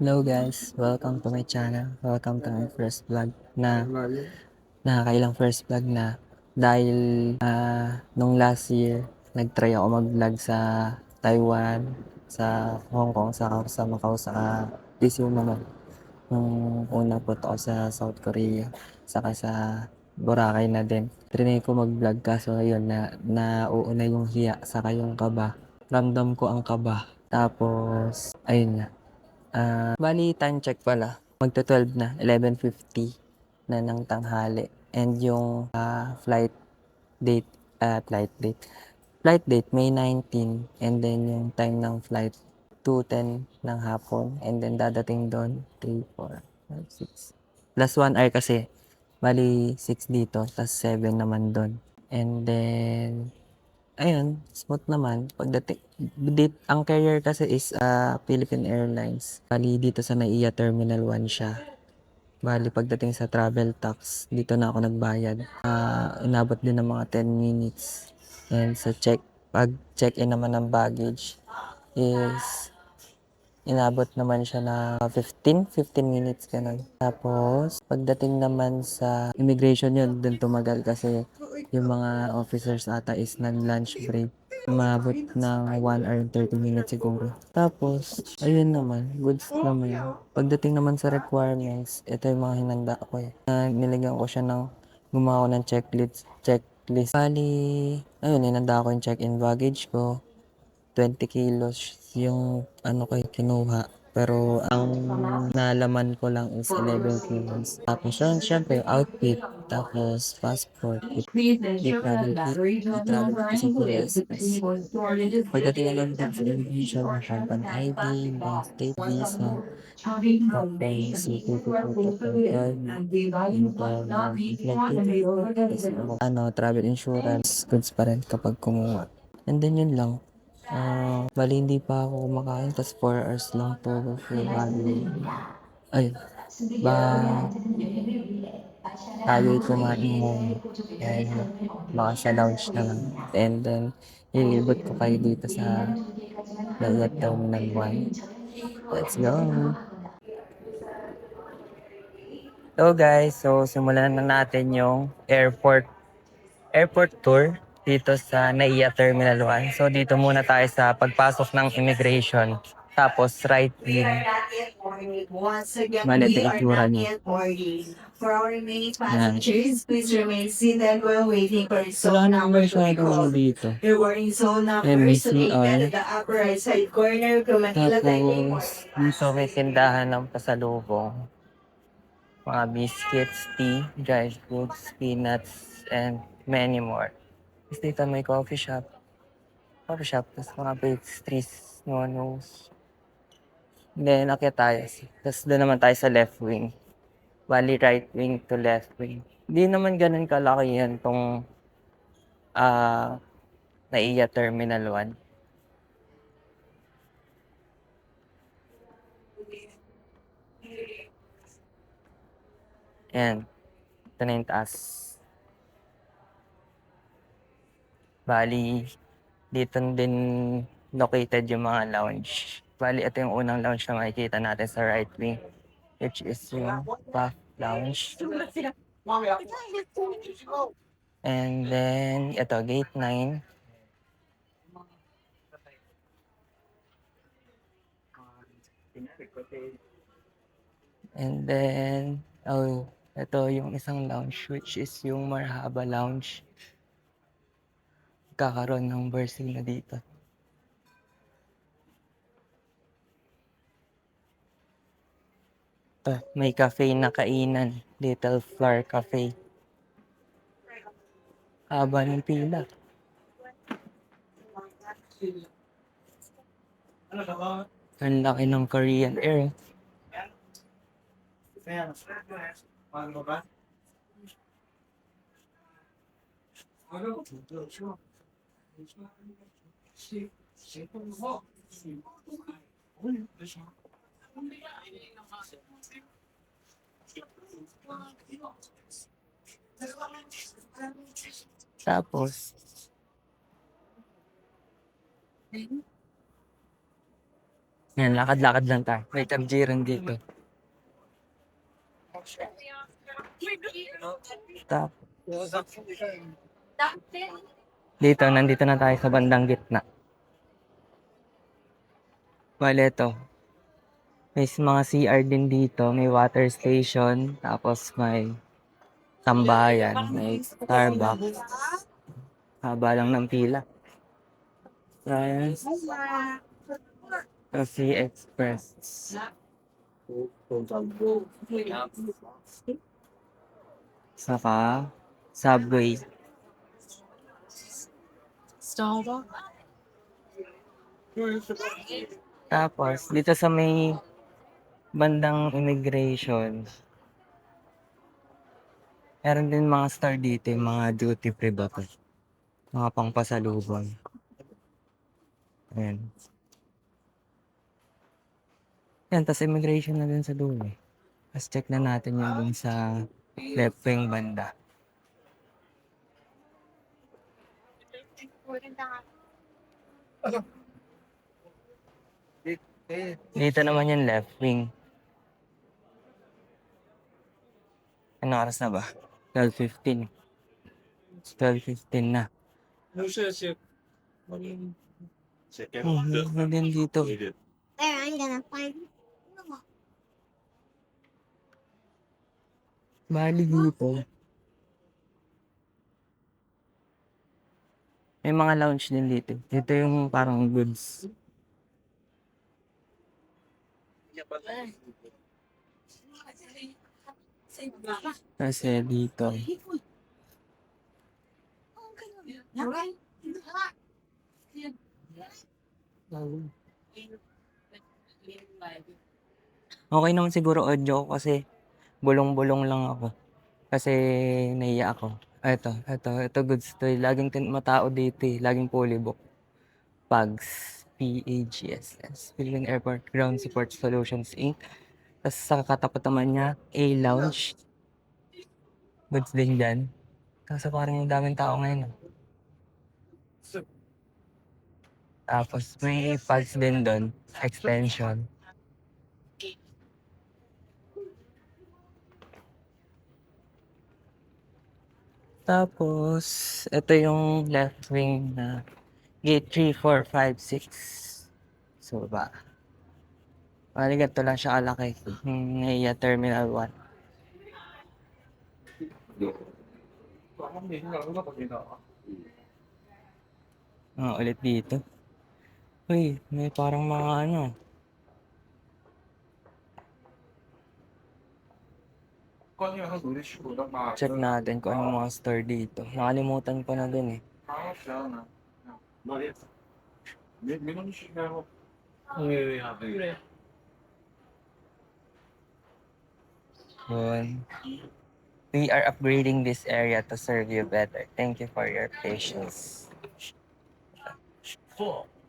Hello guys, welcome to my channel. Welcome to my first vlog na nakakailang first vlog na dahil nung last year nag-try ako mag-vlog sa Taiwan, sa Hong Kong, sa Macau, sa this year naman. Nung una po ako sa South Korea, saka sa Boracay na din. Trinay ko mag-vlog kaso ayun na nauuna yung hiya saka yung kaba. Ramdam ko ang kaba. Tapos ayun nga. Bali time check pala, magto-12 na, 11:50 na ng tanghali and yung, flight date May 19 and then yung time ng flight 2:10 ng hapon and then dadating dun 3, 4, 5, 6 plus 1 hour kasi, bali 6 dito tas 7 naman dun and then ayun, smooth naman pagdating ang carrier kasi is, Philippine Airlines. Bali dito sa NAIA Terminal 1 siya. Bali pagdating sa travel tax, dito na ako nagbayad. Inabot din ng mga 10 minutes. And sa pag-check-in naman ng baggage is inabot naman siya na 15 minutes gano'n. Tapos pagdating naman sa immigration yun, dun tumagal kasi yung mga officers ata is nag-lunch break. Umabot ng 1 hour and 30 minutes siguro. Tapos, ayun naman, goods naman. Pagdating naman sa requirements, ito yung mga hinanda ko eh. Nilagyan ko siya ng gumawa ko ng checklist. Bali, ayun, hinanda ko yung check-in baggage ko. 20 kilos yung ano ko kinuha. Pero ang nalaman ko lang is 11 kilos. Tapos yun, syempre, outfit, tapos passport, i-travel kasi po yes. Pagdating na lang din sa immigration, ang ID, bank state, visa, tapos certificate of travel insurance, goods pa rin kapag kumuha. And then yun lang. Bali hindi pa ako kumakain tas 4 hours lang to full body. Ay, ba tayo'y kumain muna and baka sa lounge na lang. And then, ilibot ko kayo dito sa Naiya Terminal 1. Let's go! So guys, so simulan na natin yung airport tour dito sa NAIA Terminal 1. So dito muna tayo sa pagpasok ng immigration. Tapos right wing. Bale, ito yung itsura niya. For our remaining Yan. passengers, please remain seated while waiting for Wala zone number naman to be masyadong ano called. dito. Your boarding zone number is MBCR. located at the upper right side corner of Manila Taipei Tapos, dito may tindahan ng pasalubong. Mga biscuits, tea, dried fruits, peanuts, and many more. Tapos dito may coffee shop, tapos mga pastries, nonos. Then, akyat tayo. Tapos doon naman tayo sa left wing. Bali, right wing to left wing. Hindi naman ganun kalaki yan tong NAIA Terminal 1. Ayan, ito na yung taas. Bali, dito din located yung mga lounge. Bali, ito yung unang lounge na makikita natin sa right wing, which is yung Puff Lounge. And then, ito, gate 9. And then, ito yung isang lounge, which is yung Marhaba Lounge. Kakaroon ng bursing na dito. Ito, may cafe na kainan. Little Flower Cafe. Haba ng pila. Ang laki ng Korean Air. Tapos, Yan, lakad-lakad lang tayo. May tagjiran dito. Tap. Dito, nandito na tayo sa bandang gitna. Bale, ito. May mga CR din dito. May water station. Tapos may tambayan. May Starbucks. Haba lang ng pila. Ayan. Coffee Express. Saka Subway. Tapos, dito sa may bandang immigration, meron din mga store dito, yung mga duty free ba to? Mga pangpasalubong. Ayan. Yan, tas immigration na din sa dulo. Tapos check na natin yung dun sa left wing banda. Dito naman yung left wing. Ano oras na ba? 12:15. 12:15 na. Meron din dito. Bali dito. May mga lounge din dito. Dito yung parang goods. Kasi dito. Okay naman siguro audio ko kasi bulong-bulong lang ako. Kasi naiya ako. Ito goods to. Laging matao dito eh. Laging fully book. PAGS. PAGSS. Philippine Airport Ground Support Solutions Inc. Tapos sa katapat naman niya, A-Lounge. Goods din dyan. Kaso parang yung daming tao ngayon. Tapos may PAGS din doon. Extension. Tapos, ito yung left wing na gate 3, 4, 5, 6. So, ba? Bali, ganito lang siya kalaki. Naiya Terminal 1. Ulit dito. Uy, may parang mga ano. Check natin kung anong mga store dito. Nakalimutan ko na din eh. Yun. We are upgrading this area to serve you better. Thank you for your patience.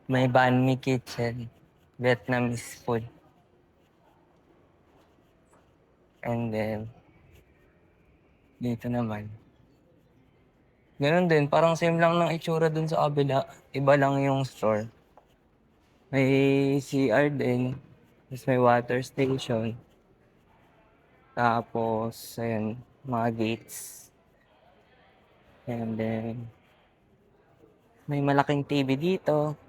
May banh mi kitchen. Vietnamese food. And then, dito naman. Ganun din, parang same lang ng itsura dun sa kabila. Iba lang yung store. May CR din. Tapos may water station. Tapos, ayun, mga gates. And then, may malaking TV dito.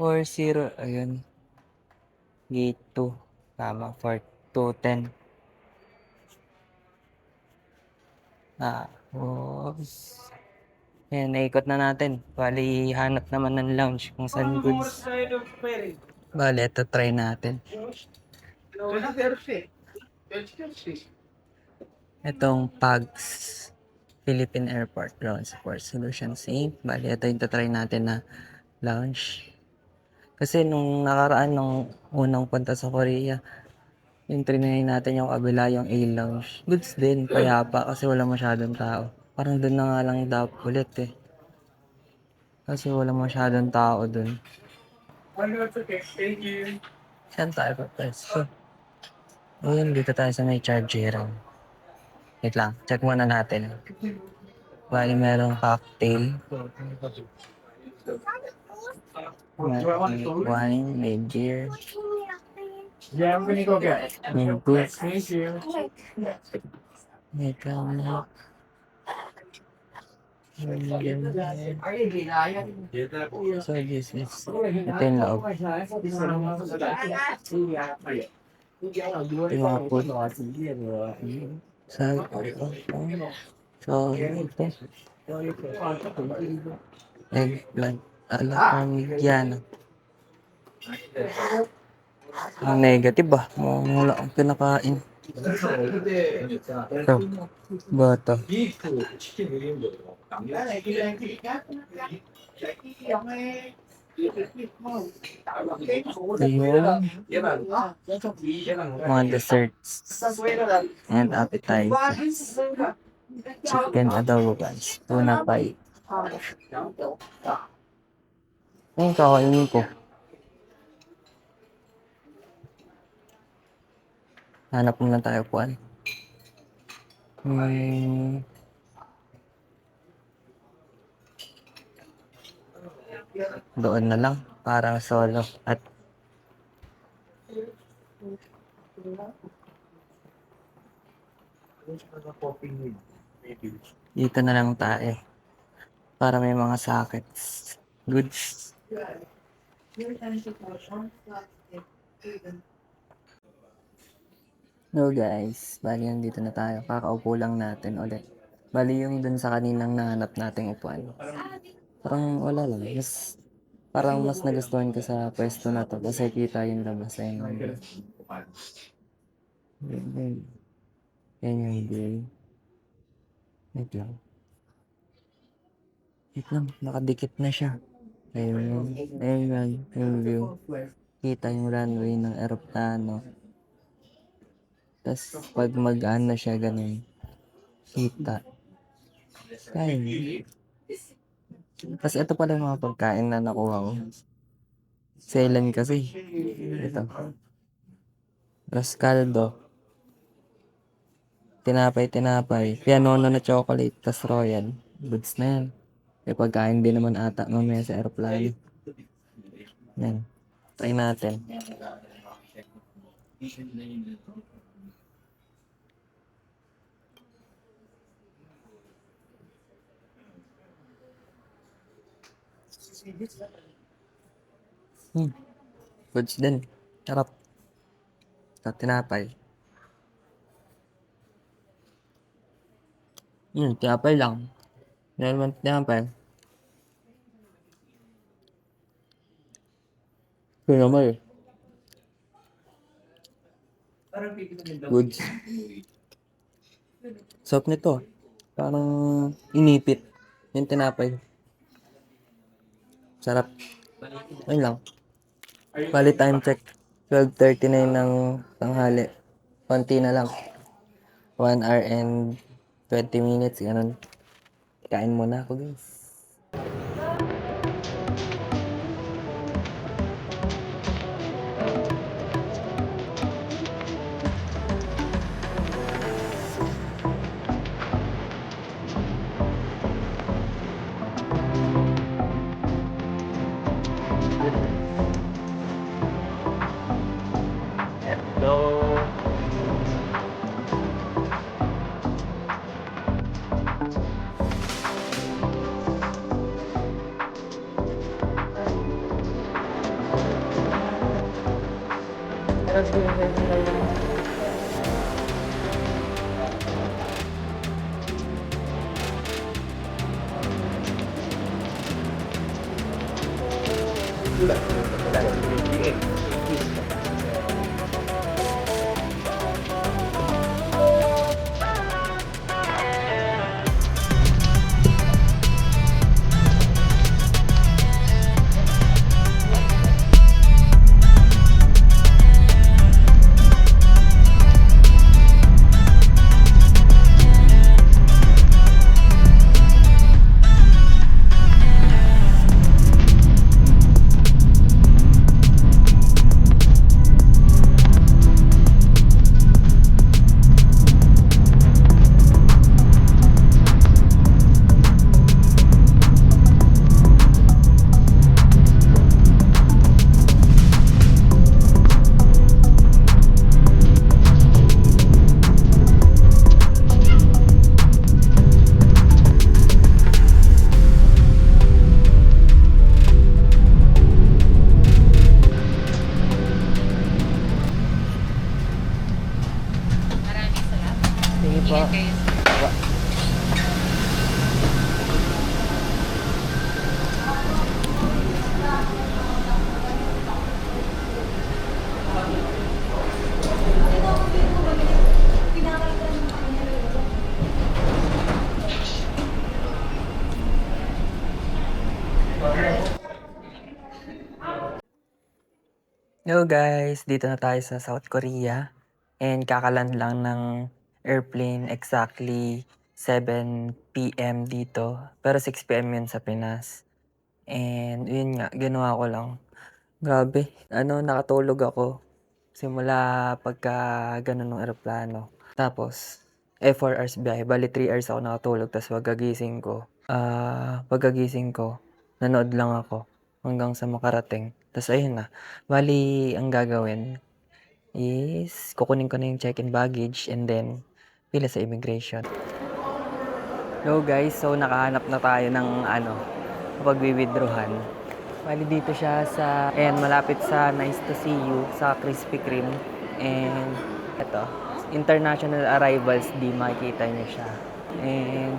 40, ayun. Gate 2. Tama, 210. Tapos, ayan, naikot na natin. Bali, hanap naman ng lounge kung saan goods. Bali, ito try natin. Itong PAGS, Philippine Airport Ground Support Solutions Inc. Bali, ito yung try natin na lounge. Kasi nung nakaraan, nung unang punta sa Korea, yung trinay natin yung kabila, yung A-Lounge. Goods din, payapa kasi wala masyadong tao. Parang doon na nga lang dapat ulit eh. Kasi wala masyadong tao doon. Saan tayo pa pwesto? Ayun, dito tayo sa may chargeran. Wait lang, check muna natin. Bali merong cocktail. Wine, may beer, Yeah, I'm gonna go get it. may booze, Thank you. may comic, may ganyan. So this is, ito yung loob. Ito yung mga food. So, ito. Eggplant. Parmigiana. Ang negative ba? Wala akong pinakain. Ito. Bata. Ito yung mga desserts and appetizers. Chicken adobo guys. Tuna pie. Ayun, kakainin ko. Hanap muna tayo po. Doon na lang. Para solo. At dito na lang tayo. Para may mga sockets. Goods. No guys, bali nandito na tayo. Kakaupo lang natin ulit. Bali yung dun sa kaninang nahanap nating upuan. Parang wala lang. Parang mas nagustuhan ko sa pwesto na to. Kasi kita yung labas. Yan yung view. Wait lang. Nakadikit na siya. Ayun yung view. Kita yung runway ng aeroplano. Tapos pag mag-aan na siya ganun, kita. Kaya. Tapos ito pala yung mga pagkain na nakuha ko. Sailan kasi. Ito. Rascaldo. Tinapay. Pianono na chocolate. Tapos royal. Goods na yan. May pagkain din naman ata mamaya sa aeroplano. Yan. Try natin. Goods din. Sarap. Sa tinapay. Tinapay lang. Meron naman tinapay. Kaya naman eh. Goods. Sarap nito. Parang inipit. Yung tinapay. Sarap. Ayun lang. Bali time check. 12:39 ng tanghali. Konti na lang. 1 hour and 20 minutes. Ganun. Kain muna ako guys. Ba- ba- Hello guys, dito na tayo sa South Korea and kakaland lang ng airplane exactly 7 p.m. dito pero 6 p.m. yun sa Pinas. And yun nga, ginawa ko lang. Grabe, nakatulog ako simula pagka ganun ng eroplano. Tapos, 4 hours biyahe, bali 3 hours ako nakatulog tapos pagkagising ko, nanood lang ako hanggang sa makarating. Tapos ayun na. Bali, ang gagawin is kukunin ko na yung check-in baggage and then pila sa immigration. Hello guys, so nakahanap na tayo ng pagwi-withdrawhan. Bali dito siya sa, malapit sa Nice to See You, sa Krispy Kreme. And ito, international arrivals, di makikita niyo siya. And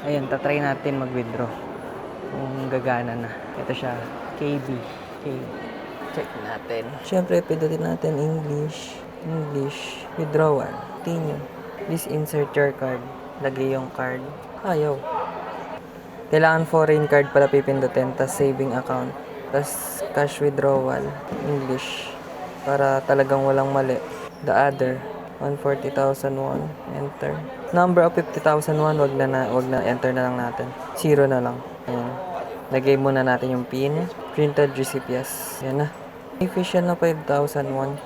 ayun, tatry natin mag-withdraw kung gagana na. Ito siya, KB. Check natin. Siyempre, pindutin natin English, withdrawal. Continue. Please insert your card. Lagay yung card. Ayaw. Kailangan foreign card pala pipindutin, tas saving account, tas cash withdrawal, English, para talagang walang mali. The other, 140,001, enter. Number of 50,001, wag na, enter na lang natin. 0 na lang. Ayan. Lagay muna natin yung PIN. Printed receipt, yes. Yan na. Official na 5,001.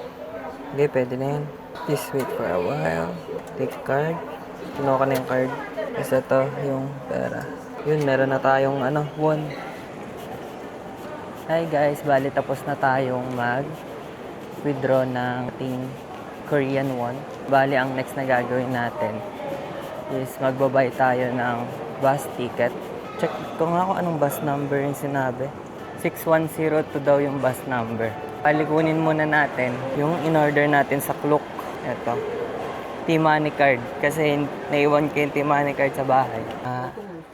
Okay, pwede na yan. Please wait for a while. Take card. Kinuha ko na yung card. Tapos ito, yung pera. Yun, meron na tayong won. Hi guys, bali tapos na tayong mag-withdraw ng ating Korean won. Bali, ang next na gagawin natin is magbabay tayo ng bus ticket. Check ko nga kung anong bus number yung sinabi. 6102 daw yung bus number. Bali, kunin muna natin yung in-order natin sa Klook. Ito. T-Money card. Kasi naiwan ko yung T-Money card sa bahay.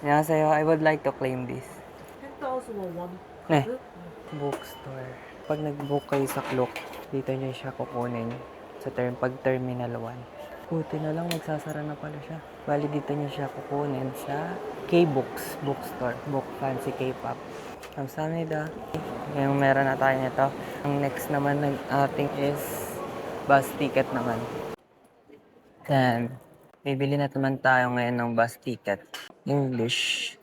Annyeonghaseyo, I would like to claim this. Bookstore. Pag nag-book kayo sa Klook, dito nyo siya kukunin sa pag Terminal 1. Buti na lang, magsasara na pala siya. Bali, dito nyo siya kukunin sa K-Books Bookstore. Book Fancy K-Pop. Kamsahamnida. Yung meron na tayo nito. Ang next naman ng ating is bus ticket naman. Then, bibili na naman tayo ngayon ng bus ticket. English.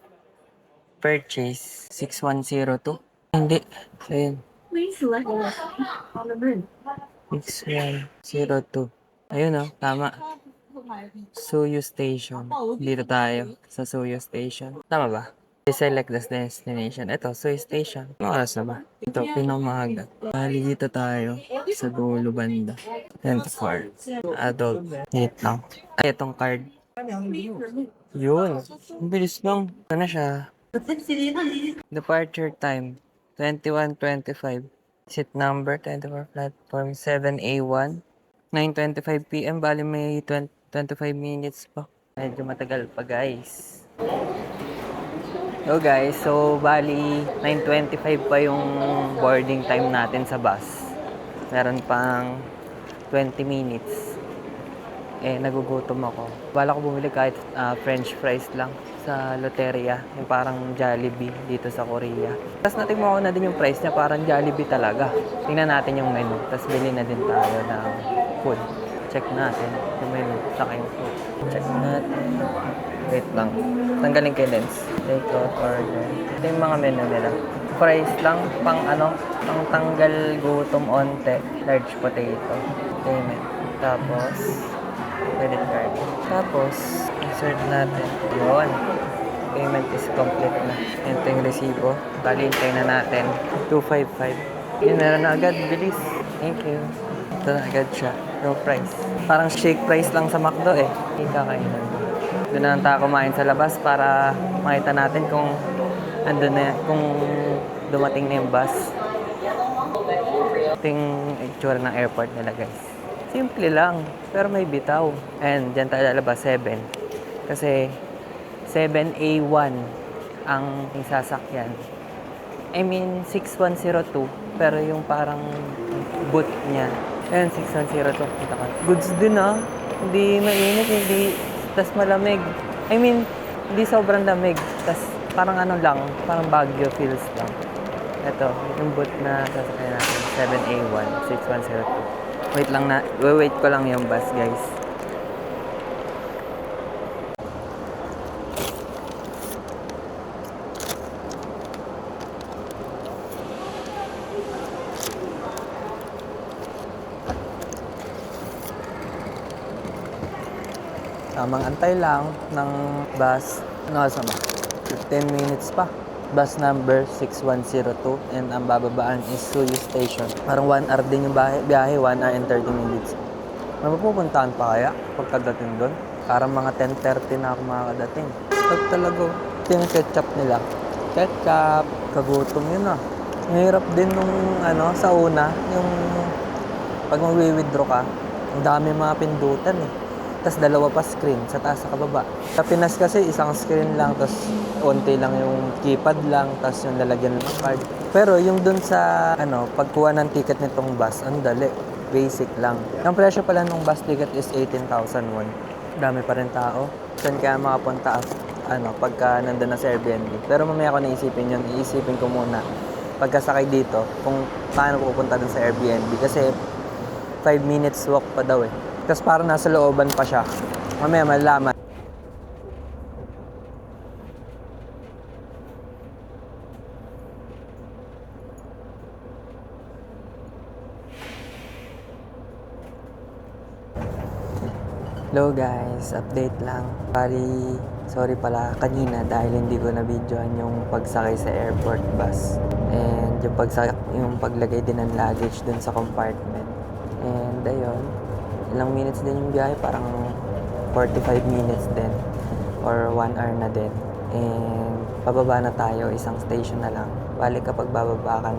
Purchase 6102. Hindi. Ayun. 6102. Ayun tama. Suyu Station. Dito tayo sa Suyu Station. Tama ba? Select the destination. Ito, Suyu Station. Anong oras na ba? Ito, pinamaga. Bali dito tayo sa dulo banda. 24. Adult. Wait lang. Ay, itong card. Yun. Ang bilis lang. Ito na siya. Departure time. 21:25. Seat number 24, platform 7A1. 9:25 p.m. Bali may 25 minutes pa. Medyo matagal pa guys. Hello guys, so bali 9:25 pa yung boarding time natin sa bus. Meron pang 20 minutes. Nagugutom ako. Bala ko bumili kahit french fries lang sa Loteria, yung parang Jollibee dito sa Korea. Tapos natin mo na din yung price niya, parang Jollibee talaga. Tingnan natin yung menu, tapos bili na din tayo ng food. Check natin yung menu, saka yung food. Check natin. Wait lang. Tanggalin ko yung lens. Take out order. Ito yung mga menu nila. Fries lang, pang tanggal gutom onte. Large potato. Payment. Tapos, credit card. Tapos, insert natin. Yun. Payment is complete na. Ito yung resibo. Balintay na natin. 255. Yun, meron na agad. Bilis. Thank you. Ito na agad siya. No price. Parang shake price lang sa McDo Hindi kakainan. Doon na tayo kumain sa labas para makita natin kung andun na, kung dumating na yung bus. Ito yung itsura ng airport nila guys. Simple lang, pero may bitaw. And dyan tayo lalabas 7. Kasi 7A1 ang sasakyan. I mean, 6102, pero yung parang boot niya. Ayan, 6102. Kita ka. Goods din ah. Hindi mainit, hindi. Tas malamig. I mean, hindi sobrang lamig. Tas parang ano lang, parang Baguio feels lang. Ito, yung boot na sasakyan natin. 7A1, 6102. Wait lang na, wait ko lang yung bus guys. Tamang antay lang ng bus. Ano sa ba? 15 minutes pa. Bus number 6102 and ang bababaan is Suyo Station. Parang 1 hour din yung biyahe 1 hour and 30 minutes. Mapupuntahan pa kaya pagkadating doon? Parang mga 10:30 na ako makakadating. Pag talaga, ito yung ketchup nila. Ketchup, kagutom yun ah. Mahirap din nung sa una, yung pag mag-withdraw ka, ang dami mga pindutan eh. Tapos dalawa pa screen, sa taas sa kababa. Sa Pinas kasi isang screen lang, tapos onti lang yung keypad lang, tapos yung lalagyan ng card. Pero yung dun sa pagkuha ng ticket nitong bus, ang dali. Basic lang. Ang presyo pala ng bus ticket is 18,000 won. Dami pa rin tao. Saan kaya makapunta pagka nandun na sa Airbnb. Pero mamaya ko naisipin yun, iisipin ko muna pagkasakay dito kung paano pupunta dun sa Airbnb. Kasi 5 minutes walk pa daw eh. Tapos parang nasa looban pa siya. Mamaya malalaman. Hello guys, update lang. Sorry pala kanina dahil hindi ko na-videoan yung pagsakay sa airport bus. And yung paglagay din ng luggage dun sa compartment. And ayun, ilang minutes din yung biyahe, parang 45 minutes din or 1 hour na din. And pababa na tayo, isang station na lang. Balik kapag bababa ka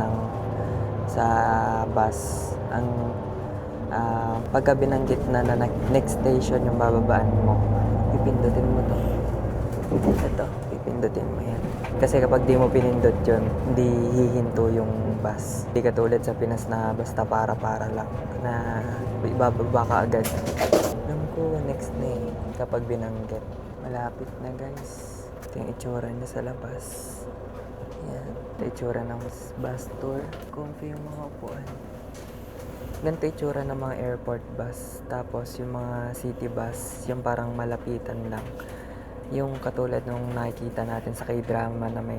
sa bus, pagka binanggit na next station yung bababaan mo, pipindutin mo to. Ito, pipindutin mo yan. Kasi kapag di mo pinindot yun, hindi hihinto yung bus. Hindi katulad sa Pinas na basta para lang na ibababa ka agad. Alam ko, next na eh, kapag binanggit. Malapit na guys. Ito yung itsura niya sa labas. Yan, ito itsura ng bus tour. Comfy yung mga upuan. Ganito itsura ng mga airport bus. Tapos yung mga city bus, yung parang malapitan lang. Yung katulad nung nakikita natin sa K-drama na may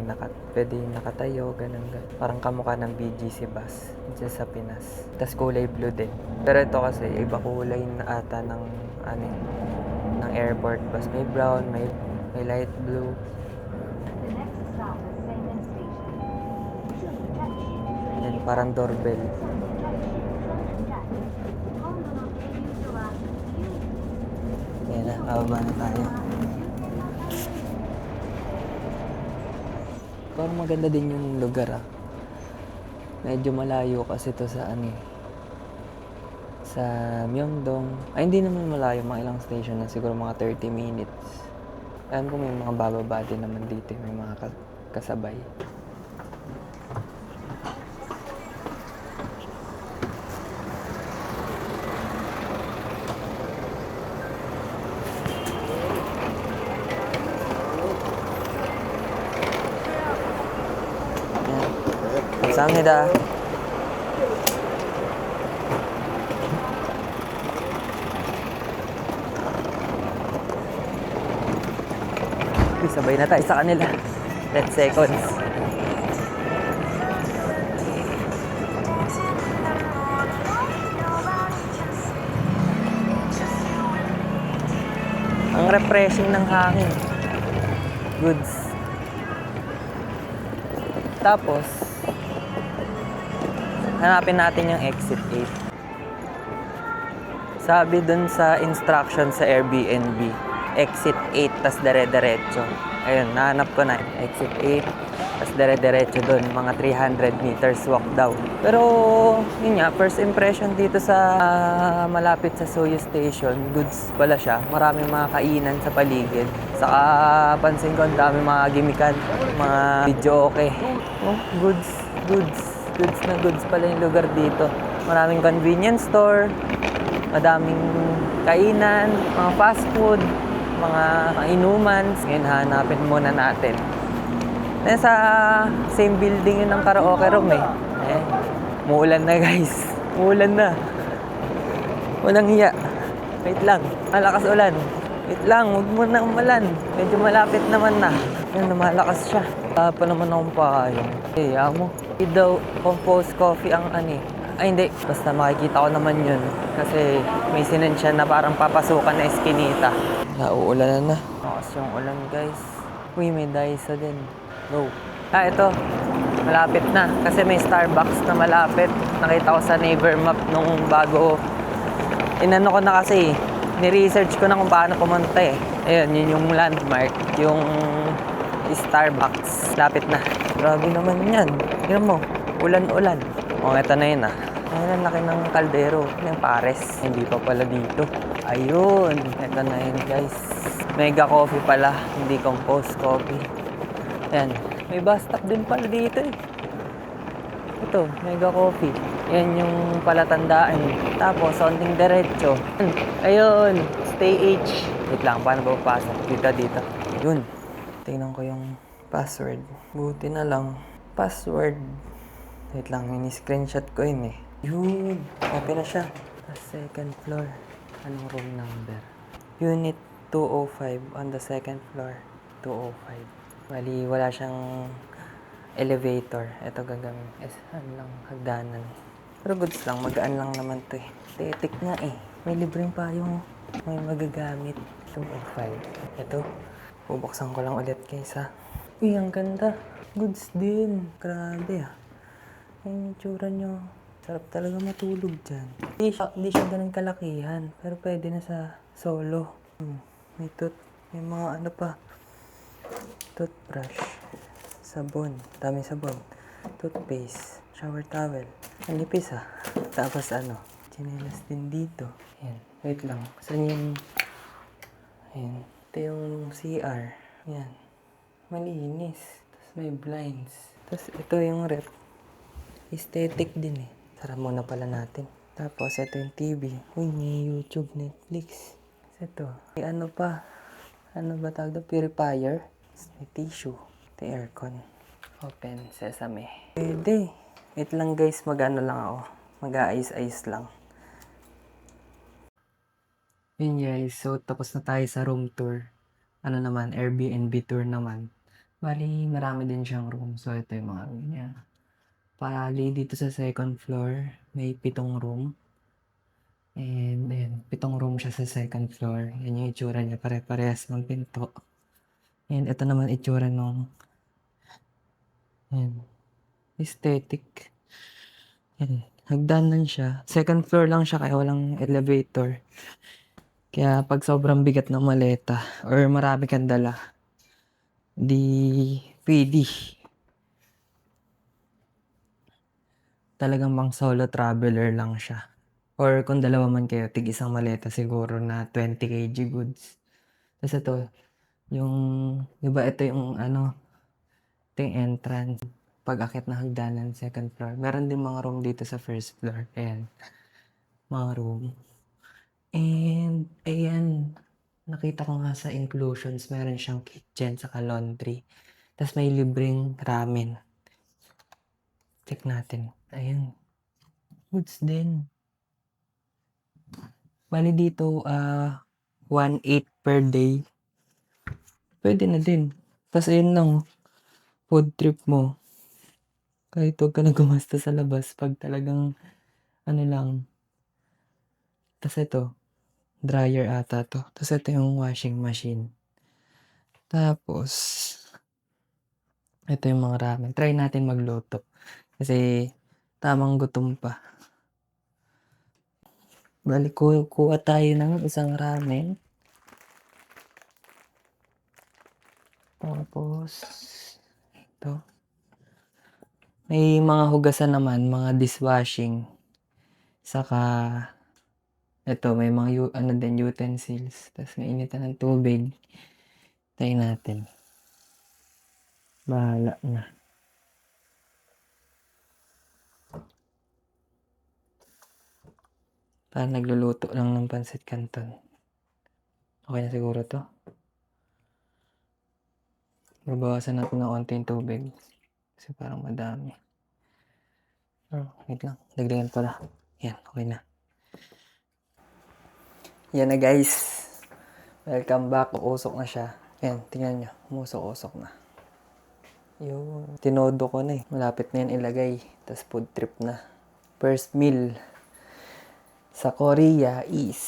pwede nakatayo, ganun. Parang kamukha ng BGC bus dyan sa Pinas. Tapos kulay blue din. Pero ito kasi iba kulay na ata ng airport bus. May brown, may light blue. Yan, parang doorbell. Yan na, bababa na tayo. Parang maganda din yung lugar ah. Medyo malayo kasi to sa sa Myeongdong. Ay, hindi naman malayo, mga ilang station na, siguro mga 30 minutes. Alam ko may mga bababa din naman dito, may mga kasabay. 감사합니다. Sabay na tayo sa kanila. 10 seconds. Ang refreshing ng hangin. Goods. Tapos, hanapin natin yung exit 8. Sabi dun sa instruction sa Airbnb, exit 8 tas dire-diretso. Ayun, nahanap ko na exit 8. Tapos dire-diretso doon, mga 300 meters walk daw. Pero, yun nga, first impression dito sa malapit sa Soyo Station, goods pala siya. Maraming mga kainan sa paligid. Saka pansin ko, ang dami mga gimikan, mga video okay. Oh, goods na goods pala yung lugar dito. Maraming convenience store, madaming kainan, mga fast food, mga inuman. Ngayon, hanapin muna natin. Nasa same building yun ng karaoke room eh. Muulan na guys. Muulan na. Walang hiya. Wait lang. Malakas ulan. Wait lang. Huwag mo na umulan. Medyo malapit naman na. Yun, lumalakas siya. Wala pa naman akong pakayong. Mo. Hindi daw composed coffee ang Ay hindi. Basta makikita ko naman yun. Kasi may sinensya na parang papasukan na eskinita. Nauulan na. Malakas yung ulan guys. Uy, may Daiso din. Go. Ito. Malapit na. Kasi may Starbucks na malapit. Nakita ko sa neighbor map nung bago. Inano ko na kasi. Ni-research ko na kung paano pumunta eh. Ayun, yun yung landmark. Yung Starbucks. Lapit na. Grabe naman yan. Tignan mo. Ulan-ulan. Ito na yun Ayun, ang laki ng kaldero. Yung pares. Hindi pa pala dito. Ayun. Ito na yun guys. Mega coffee pala. Hindi composed coffee. Ayan. May bus stop din pala dito eh. Ito, Mega Coffee. Yan yung palatandaan. Tapos, onting diretso. Ayun, Stay H. Wait lang, paano ba papasok? Dito. Yun. Tingnan ko yung password. Buti na lang. Password. Wait lang, mini-screenshot ko yun eh. Yun. Okay na siya. Second floor. Anong room number? Unit 205 on the second floor. 205. Bali, wala siyang elevator. Ito gagawin. Lang, hagdanan. Pero goods lang, magaan lang naman to eh. Tetik nga eh. May libreng payong may magagamit. 205. Ito, bubuksan ko lang ulit guys Uy, ang ganda. Goods din. Grabe Ayun yung tsura nyo. Sarap talaga matulog dyan. Hindi siya ganun kalakihan. Pero pwede na sa solo. May may mga pa. Toothbrush, sabon, dami sabon, toothpaste, shower towel. Ang nipis Tapos chinelas din dito. Ayan, wait lang. Saan yung... Ayan, ito yung CR. Ayan, malinis. Tapos may blinds. Tapos ito yung rep. Aesthetic din Sara muna pala natin. Tapos ito yung TV. Uy, may YouTube, Netflix. Ito, may pa. Ano ba tawag doon? Purifier. May tissue. Ito aircon. Open sesame. Pwede. Wait lang guys, lang ako. Mag-aayos-ayos lang. Yun guys, so tapos na tayo sa room tour. Naman, Airbnb tour naman. Bali, marami din siyang room. So ito yung mga room niya. Bali, dito sa second floor, may 7 room. And then, 7 room siya sa second floor. Yan yung itsura niya. Pare-parehas ng pinto. And ito naman itsura nung aesthetic. Yan. Hagdanan siya. Second floor lang siya kaya walang elevator. Kaya pag sobrang bigat ng maleta or marami kang dala, di pwede. Talagang pang solo traveler lang siya. Or kung dalawa man kayo, tig isang maleta siguro na 20 kg goods. Tapos ito, yung, di ba ito yung ito yung entrance. Pag-akit na hagdanan, second floor. Meron din mga room dito sa first floor. Ayan. Mga room. And, ayan. Nakita ko nga sa inclusions, meron siyang kitchen saka laundry. Tapos may libreng ramen. Check natin. Ayan. Goods din. Bali dito, 1.8 per day. Pwede na din. Tapos ayun lang, food trip mo. Kahit huwag ka na gumasta sa labas pag talagang lang. Tapos ito, dryer ata to. Tapos ito yung washing machine. Tapos, ito yung mga ramen. Try natin magluto. Kasi tamang gutom pa. Bali, kuha tayo ng isang ramen. Tapos, ito. May mga hugasan naman, mga dishwashing. Saka, ito, may mga ano din, utensils. Tapos may initan ng tubig. Tayo natin. Bahala na. Parang nagluluto lang ng pansit canton. Okay na siguro to. Babawasan natin ng konti yung tubig. Kasi parang madami. Oh, wait lang. Dagdagan pala. Yan, okay na. Yan na guys. Welcome back. Uusok na siya. Yan, tingnan nyo. Umusok-usok na. Yung tinodo ko na eh. Malapit na yan ilagay. Tapos food trip na. First meal sa Korea is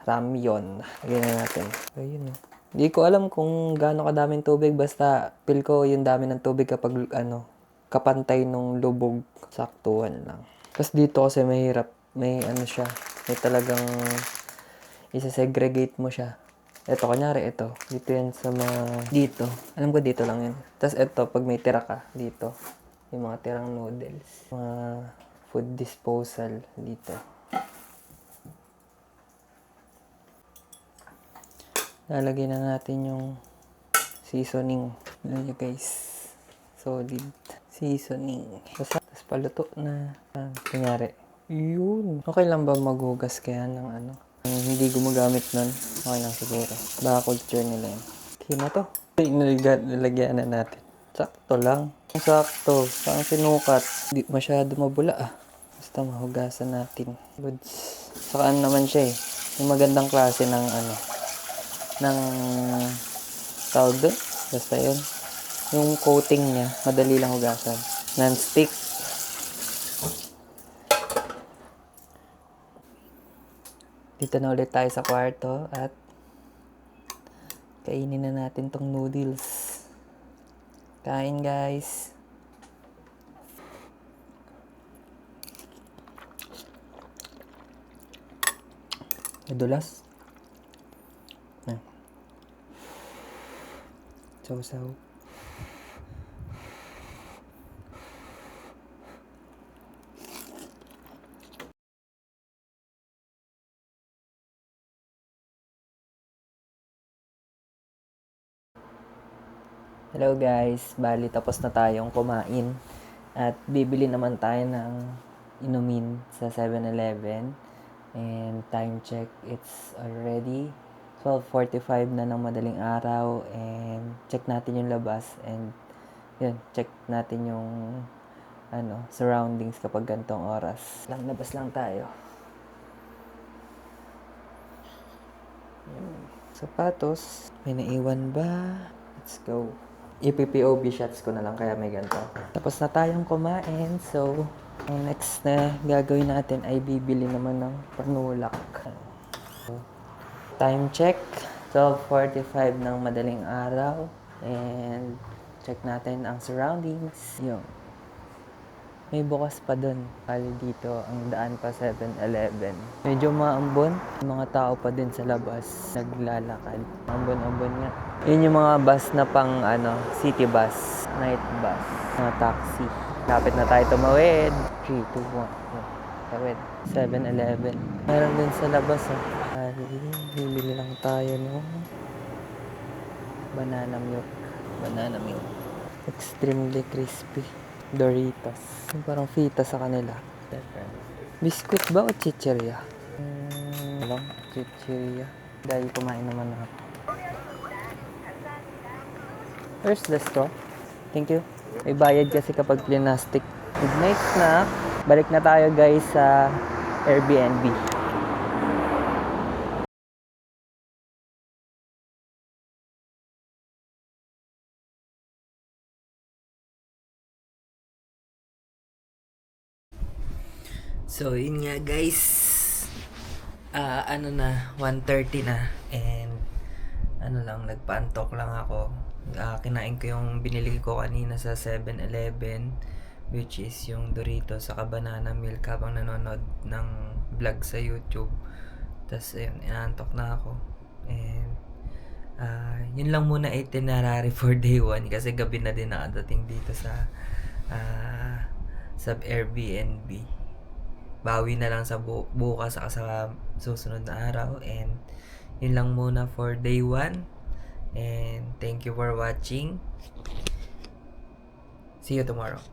ramyeon. Lagyan na natin. Ayun oh. Hindi ko alam kung gaano kadaming tubig. Basta feel ko yung dami ng tubig kapag kapantay nung lubog. Saktuhan lang. Tapos dito kasi mahirap. May ano siya. May talagang isa-segregate mo siya. Ito, kunyari ito. Dito yan sa mga... Dito. Alam ko dito lang yan. Tapos ito, pag may tira ka, dito. Yung mga tirang noodles. Mga food disposal dito. Lalagay na natin yung seasoning. Ayan nyo guys. Solid seasoning. Tapos paluto na. Kunyari. Yun. Okay lang ba maghugas kaya ng ano? Hindi gumagamit nun. Okay lang siguro. Baka culture nila yun. Okay na to. Nilagyan na natin. Sakto lang. Sakto. Parang sinukat. Hindi masyado mabula ah. Basta mahugasan natin. Goods. Saka ano naman siya eh. Yung magandang klase ng ano. Ng tawag doon. Basta yun. Yung coating niya. Madali lang hugasan. Non-stick. Dito na ulit tayo sa kwarto at kainin na natin tong noodles. Kain guys. Madulas. Sausaw. Hello guys, bali tapos na tayong kumain at bibili naman tayo ng inumin sa 7-Eleven and time check, it's already 12:45 na ng madaling araw and check natin yung labas and yun, check natin yung surroundings kapag gantong oras. Labas lang tayo. Sapatos, may naiwan ba? Let's go. IPPOB shots ko na lang kaya may ganito. Tapos na tayong kumain. So, ang next na gagawin natin ay bibili naman ng panulak. Time check. 12:45 ng madaling araw. And check natin ang surroundings. Yung may bukas pa dun. Kali dito, ang daan pa 7-Eleven. Medyo maambon. Mga tao pa din sa labas. Naglalakad. Ambon-ambon nga. Yun yung mga bus na pang city bus. Night bus. Mga taxi. Lapit na tayo tumawid. 3, 2, 1. Tawid. 7-Eleven. Meron din sa labas. Bibili lang tayo no. Banana milk. Banana milk. Extremely crispy. Doritos. Parang fita sa kanila. Biscuit ba o chichirya? Alam, chichirya. Dahil kumain naman ako. Where's the straw? Thank you. May bayad kasi kapag plastic. Good night snack. Balik na tayo guys sa Airbnb. So, yun nga guys. 1:30 na. And, nagpaantok lang ako. Kinain ko yung binili ko kanina sa 7-Eleven. Which is yung Doritos saka banana milk habang nanonood ng vlog sa YouTube. Tapos, ayun, inaantok na ako. And, yun lang muna itinerary for day 1. Kasi gabi na din nakadating dito sa sa Airbnb. Bawi na lang sa bukas sa susunod na araw. And yun lang muna for day 1. And thank you for watching. See you tomorrow.